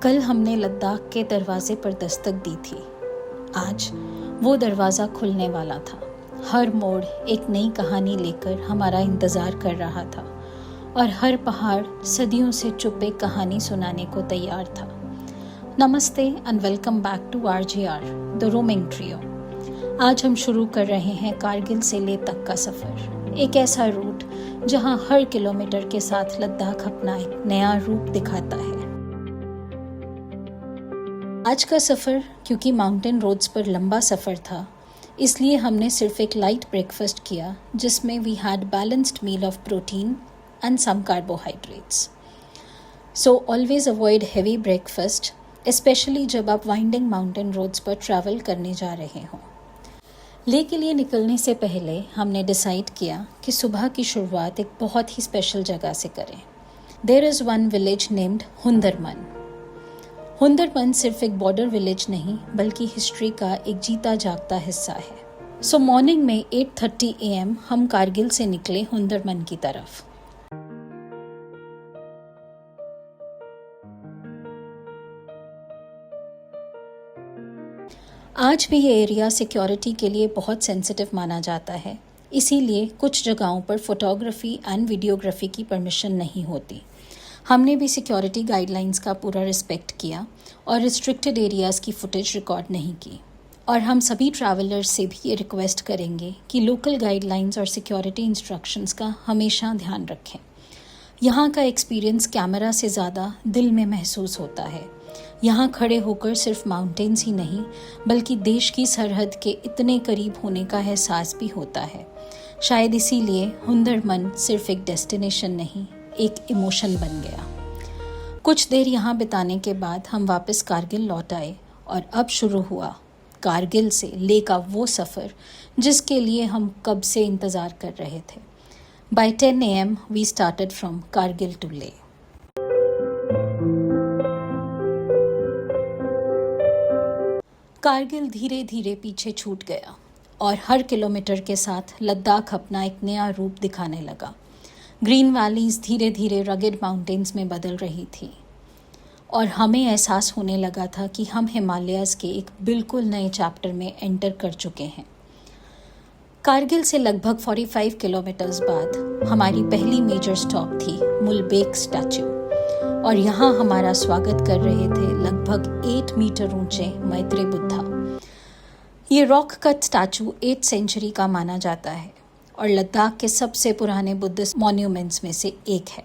कल हमने लद्दाख के दरवाजे पर दस्तक दी थी। आज वो दरवाज़ा खुलने वाला था। हर मोड़ एक नई कहानी लेकर हमारा इंतज़ार कर रहा था और हर पहाड़ सदियों से चुप एक कहानी सुनाने को तैयार था। नमस्ते and welcome back to RJR the roaming trio. आज हम शुरू कर रहे हैं कारगिल से लेह तक का सफ़र, एक ऐसा रूट जहां हर किलोमीटर के साथ लद्दाख अपना एक नया रूप दिखाता है। आज का सफ़र क्योंकि माउंटेन रोड्स पर लंबा सफ़र था, इसलिए हमने सिर्फ एक लाइट ब्रेकफास्ट किया जिसमें we had balanced meal of protein and some carbohydrates. So always avoid heavy breakfast, especially जब आप वाइंडिंग माउंटेन रोड्स पर ट्रैवल करने जा रहे हों। लेह के लिए निकलने से पहले हमने डिसाइड किया कि सुबह की शुरुआत एक बहुत ही स्पेशल जगह से करें। There is one village named Hundarman. Hundarman सिर्फ एक बॉर्डर विलेज नहीं बल्कि हिस्ट्री का एक जीता जागता हिस्सा है। सो मॉर्निंग में 8:30 AM हम कारगिल से निकले हुंदरमन की तरफ। आज भी ये एरिया सिक्योरिटी के लिए बहुत सेंसिटिव माना जाता है, इसीलिए कुछ जगहों पर फोटोग्राफी एंड वीडियोग्राफी की परमिशन नहीं होती। हमने भी सिक्योरिटी गाइडलाइंस का पूरा रिस्पेक्ट किया और रिस्ट्रिक्टेड एरियाज़ की फुटेज रिकॉर्ड नहीं की। और हम सभी ट्रैवलर्स से भी ये रिक्वेस्ट करेंगे कि लोकल गाइडलाइंस और सिक्योरिटी इंस्ट्रक्शंस का हमेशा ध्यान रखें। यहाँ का एक्सपीरियंस कैमरा से ज़्यादा दिल में महसूस होता है। यहाँ खड़े होकर सिर्फ माउंटेन्स ही नहीं बल्कि देश की सरहद के इतने करीब होने का एहसास भी होता है। शायद इसीलिए हुंदरमन सिर्फ एक डेस्टिनेशन नहीं, एक इमोशन बन गया। कुछ देर यहाँ बिताने के बाद हम वापस कारगिल लौट आए और अब शुरू हुआ कारगिल से लेह का वो सफ़र जिसके लिए हम कब से इंतज़ार कर रहे थे। By 10 AM we started from Kargil to Leh. Kargil धीरे धीरे पीछे छूट गया और हर किलोमीटर के साथ लद्दाख अपना एक नया रूप दिखाने लगा। ग्रीन वैलीज धीरे धीरे रगेड माउंटेन्स में बदल रही थी और हमें एहसास होने लगा था कि हम हिमालयाज़ के एक बिल्कुल नए चैप्टर में एंटर कर चुके हैं। कारगिल से लगभग 45 किलोमीटर्स बाद हमारी पहली मेजर स्टॉप थी मुलबेक स्टैचू और यहाँ हमारा स्वागत कर रहे थे लगभग 8 मीटर ऊंचे मैत्री बुद्धा। ये rock cut statue 8th century का माना जाता है और लद्दाख के सबसे पुराने बुद्धिस्ट मॉन्यूमेंट्स में से एक है।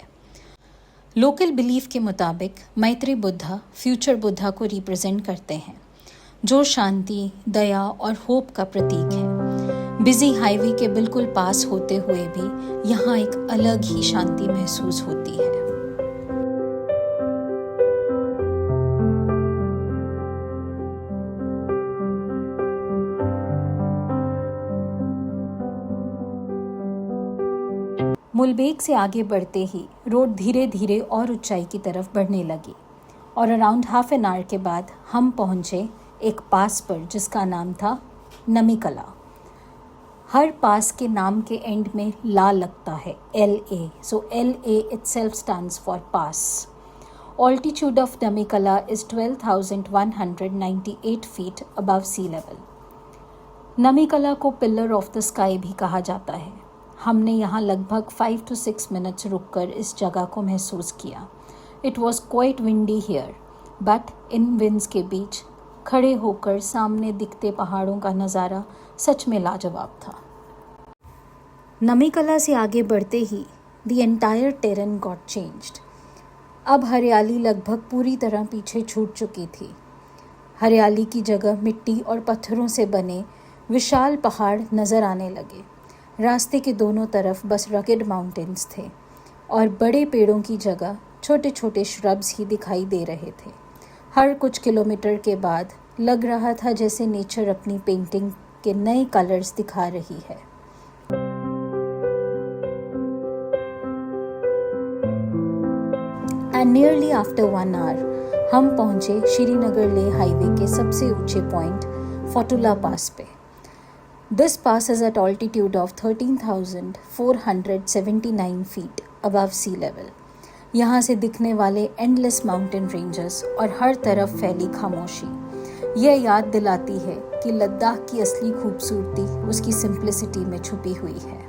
लोकल बिलीफ के मुताबिक मैत्री बुद्धा फ्यूचर बुद्धा को रिप्रेजेंट करते हैं, जो शांति, दया और होप का प्रतीक है। बिजी हाईवे के बिल्कुल पास होते हुए भी यहाँ एक अलग ही शांति महसूस होती है। मुलबेक से आगे बढ़ते ही रोड धीरे धीरे और ऊंचाई की तरफ बढ़ने लगी और अराउंड हाफ एन आवर के बाद हम पहुँचे एक पास पर जिसका नाम था नमीकला। हर पास के नाम के एंड में ला लगता है, LA, so LA itself stands for pass. Altitude of Namikala is 12,198 feet above sea level. नमीकला को पिलर ऑफ द स्काई भी कहा जाता है। हमने यहाँ लगभग 5 to 6 मिनट्स रुककर इस जगह को महसूस किया। It was quite windy here, but in winds के बीच खड़े होकर सामने दिखते पहाड़ों का नज़ारा सच में लाजवाब था। नमीकला से आगे बढ़ते ही the entire terrain got changed. अब हरियाली लगभग पूरी तरह पीछे छूट चुकी थी। हरियाली की जगह मिट्टी और पत्थरों से बने विशाल पहाड़ नज़र आने लगे। रास्ते के दोनों तरफ बस रगेड माउंटेन्स थे और बड़े पेड़ों की जगह छोटे छोटे श्रब्स ही दिखाई दे रहे थे। हर कुछ किलोमीटर के बाद लग रहा था जैसे नेचर अपनी पेंटिंग के नए कलर्स दिखा रही है। एंड नियरली आफ्टर 1 hour हम पहुंचे श्रीनगर लेह हाईवे के सबसे ऊंचे पॉइंट फोटुला पास पे। This pass is at altitude of 13,479 feet above sea level. यहाँ से दिखने वाले एंडलेस माउंटेन रेंजेस और हर तरफ फैली खामोशी यह याद दिलाती है कि लद्दाख की असली खूबसूरती उसकी सिंप्लिसिटी में छुपी हुई है।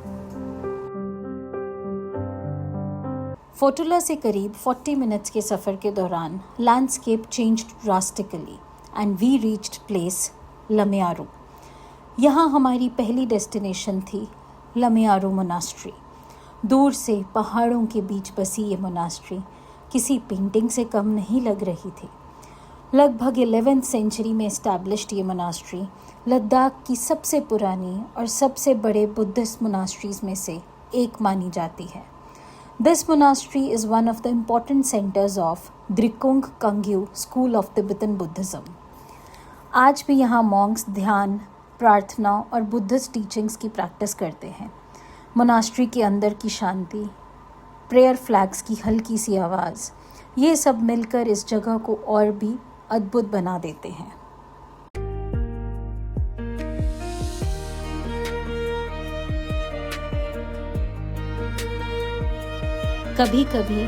फोटुला से करीब 40 मिनट्स के सफ़र के दौरान landscape changed drastically and we reached place Lamayuru. यहाँ हमारी पहली डेस्टिनेशन थी लमयारू मोनास्ट्री। दूर से पहाड़ों के बीच बसी ये मोनास्ट्री किसी पेंटिंग से कम नहीं लग रही थी। लगभग 11th सेंचुरी में इस्टेब्लिश्ड ये मोनास्ट्री लद्दाख की सबसे पुरानी और सबसे बड़े बुद्धिस्ट मोनास्ट्रीज में से एक मानी जाती है। This monastery is one of the important centres of Drikung कंग्यू स्कूल ऑफ तिब्बतन बुद्धिज़्म। आज भी यहाँ मॉन्क्स ध्यान, प्रार्थना और बुद्धिस्ट टीचिंग्स की प्रैक्टिस करते हैं। मोनास्ट्री के अंदर की शांति, प्रेयर फ्लैग्स की हल्की सी आवाज़, ये सब मिलकर इस जगह को और भी अद्भुत बना देते हैं। कभी कभी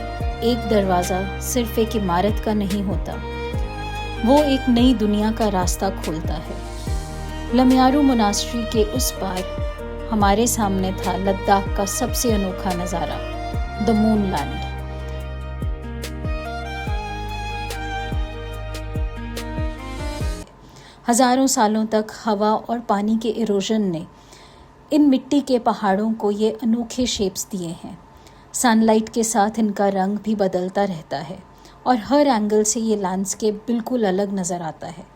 एक दरवाज़ा सिर्फ एक इमारत का नहीं होता, वो एक नई दुनिया का रास्ता खोलता है। लमयारू मोनास्ट्री के उस पार हमारे सामने था लद्दाख का सबसे अनोखा नज़ारा, द मूनलैंड। हजारों सालों तक हवा और पानी के इरोजन ने इन मिट्टी के पहाड़ों को ये अनोखे शेप्स दिए हैं। सनलाइट के साथ इनका रंग भी बदलता रहता है और हर एंगल से ये लैंडस्केप बिल्कुल अलग नज़र आता है।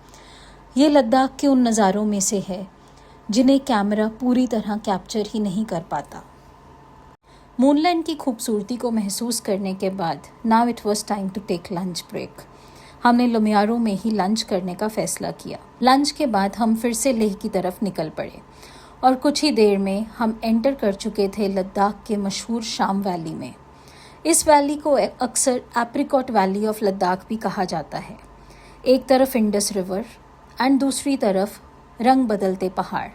ये लद्दाख के उन नज़ारों में से है जिन्हें कैमरा पूरी तरह कैप्चर ही नहीं कर पाता। मूनलैंड की खूबसूरती को महसूस करने के बाद now it was time to take lunch break. हमने लमयारू में ही लंच करने का फैसला किया। लंच के बाद हम फिर से लेह की तरफ निकल पड़े और कुछ ही देर में हम एंटर कर चुके थे लद्दाख के मशहूर शाम वैली में। इस वैली को अक्सर एप्रिकॉट वैली ऑफ लद्दाख भी कहा जाता है। एक तरफ इंडस रिवर एंड दूसरी तरफ रंग बदलते पहाड़।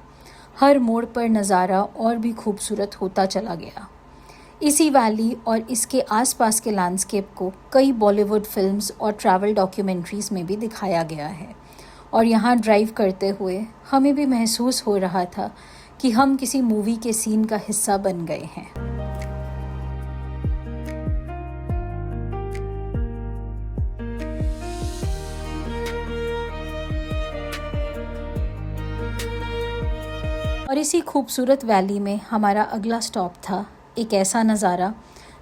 हर मोड़ पर नज़ारा और भी खूबसूरत होता चला गया। इसी वैली और इसके आसपास के लैंडस्केप को कई बॉलीवुड फिल्म्स और ट्रैवल डॉक्यूमेंट्रीज में भी दिखाया गया है और यहाँ ड्राइव करते हुए हमें भी महसूस हो रहा था कि हम किसी मूवी के सीन का हिस्सा बन गए हैं। और इसी खूबसूरत वैली में हमारा अगला स्टॉप था एक ऐसा नज़ारा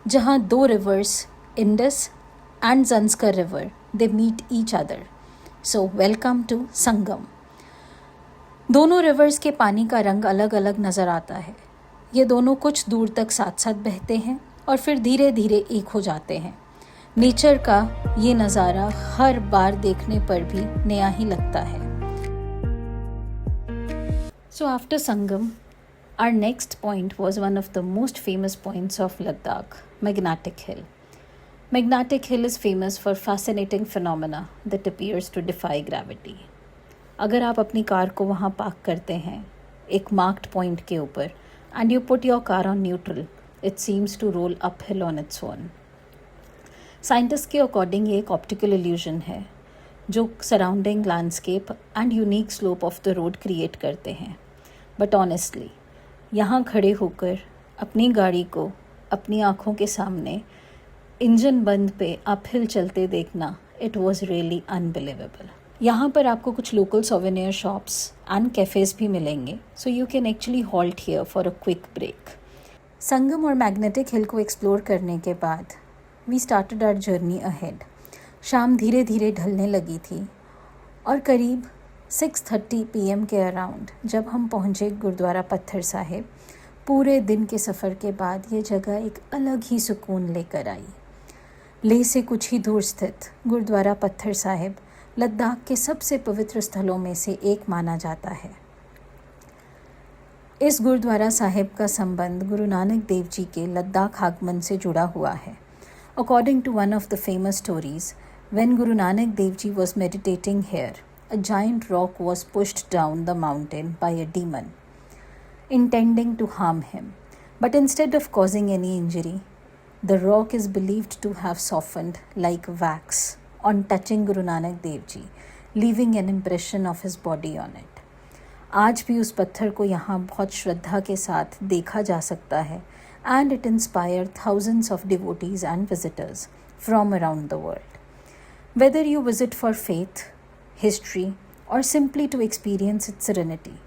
जहाँ दो rivers, Indus and Zanskar river, they meet each other. So welcome to Sangam. दोनों रिवर्स के पानी का रंग अलग अलग नज़र आता है। ये दोनों कुछ दूर तक साथ साथ बहते हैं और फिर धीरे धीरे एक हो जाते हैं। नेचर का ये नज़ारा हर बार देखने पर भी नया ही लगता है। So after Sangam, our next point was one of the most famous points of Ladakh, Magnetic Hill. Magnetic Hill is famous for fascinating phenomena that appears to defy gravity. अगर आप अपनी कार को वहाँ पार्क करते हैं एक marked point के ऊपर and you put your car on neutral, it seems to roll uphill on its own. Scientist के अकॉर्डिंग ये एक ऑप्टिकल इल्यूजन है जो surrounding landscape and unique slope of the road create करते हैं। बट ऑनेस्टली यहाँ खड़े होकर अपनी गाड़ी को अपनी आँखों के सामने इंजन बंद पे अपहिल चलते देखना, इट वॉज़ रियली अनबिलीवेबल। यहाँ पर आपको कुछ local souvenir shops and cafes भी मिलेंगे, so you can actually halt here for a quick break. Sangam और मैग्नेटिक हिल को एक्सप्लोर करने के बाद we started our journey ahead. शाम धीरे धीरे ढलने लगी थी और करीब 6:30 PM के अराउंड जब हम पहुँचे गुरुद्वारा पत्थर साहिब, पूरे दिन के सफ़र के बाद ये जगह एक अलग ही सुकून लेकर आई। लेह से कुछ ही दूर स्थित गुरुद्वारा पत्थर साहिब लद्दाख के सबसे पवित्र स्थलों में से एक माना जाता है। इस गुरुद्वारा साहिब का संबंध गुरु नानक देव जी के लद्दाख आगमन से जुड़ा हुआ है। According to one of the famous stories, when Guru Nanak Dev Ji was meditating here, a giant rock was pushed down the mountain by a demon, intending to harm him. But instead of causing any injury, The rock is believed to have softened like wax on touching Guru Nanak Dev Ji, leaving an impression of his body on it. आज भी उस पत्थर को यहाँ बहुत श्रद्धा के साथ देखा जा सकता है and it inspired thousands of devotees and visitors from around the world. Whether you visit for faith, history or simply to experience its serenity,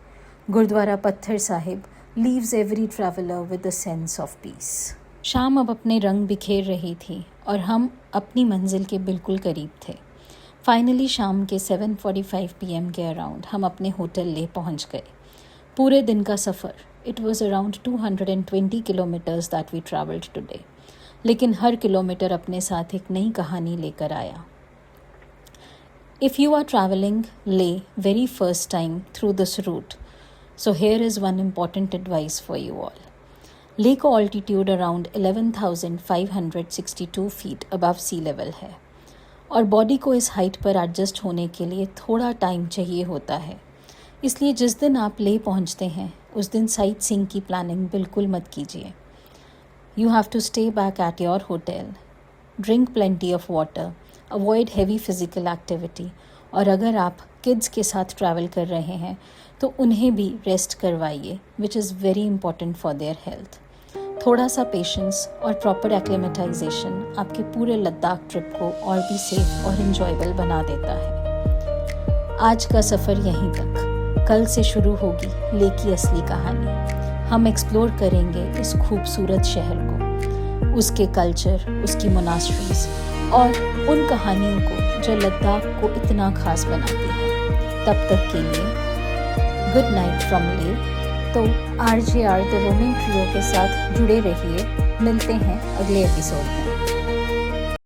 Gurdwara Patthar Sahib leaves every traveler with a sense of peace. शाम अब अपने रंग बिखेर रही थी और हम अपनी मंजिल के बिल्कुल करीब थे. फाइनली शाम के 7:45 PM के अराउंड हम अपने होटल ले पहुंच गए. पूरे दिन का सफ़र, it was around 220 kilometres that we travelled today. लेकिन हर किलोमीटर अपने साथ एक नई कहानी लेकर आया. If you are travelling Leh very first time through this route, so here is one important advice for you all. Leh का altitude around 11,562 feet above sea level है और बॉडी को इस हाइट पर एडजस्ट होने के लिए थोड़ा टाइम चाहिए होता है. इसलिए जिस दिन आप ले पहुंचते हैं उस दिन साइट सीइंग की प्लानिंग बिल्कुल मत कीजिए. You have to stay back at your hotel, drink plenty of water, avoid heavy physical activity और अगर आप किड्स के साथ ट्रैवल कर रहे हैं तो उन्हें भी रेस्ट करवाइए, which is very important for their health. थोड़ा सा पेशेंस और प्रॉपर एक्लेमेटाइजेशन आपके पूरे लद्दाख ट्रिप को और भी सेफ और इन्जॉयबल बना देता है. आज का सफ़र यहीं तक. कल से शुरू होगी ले की असली कहानी. हम एक्सप्लोर करेंगे इस खूबसूरत शहर को, उसके कल्चर, उसकी मोनास्ट्रीज और उन कहानियों को जो लद्दाख को इतना खास बनाती है. तब तक के लिए गुड नाइट फ्रॉम ले. तो RJR द रोमिंग ट्रियो के साथ जुड़े रहिए. मिलते हैं अगले एपिसोड में.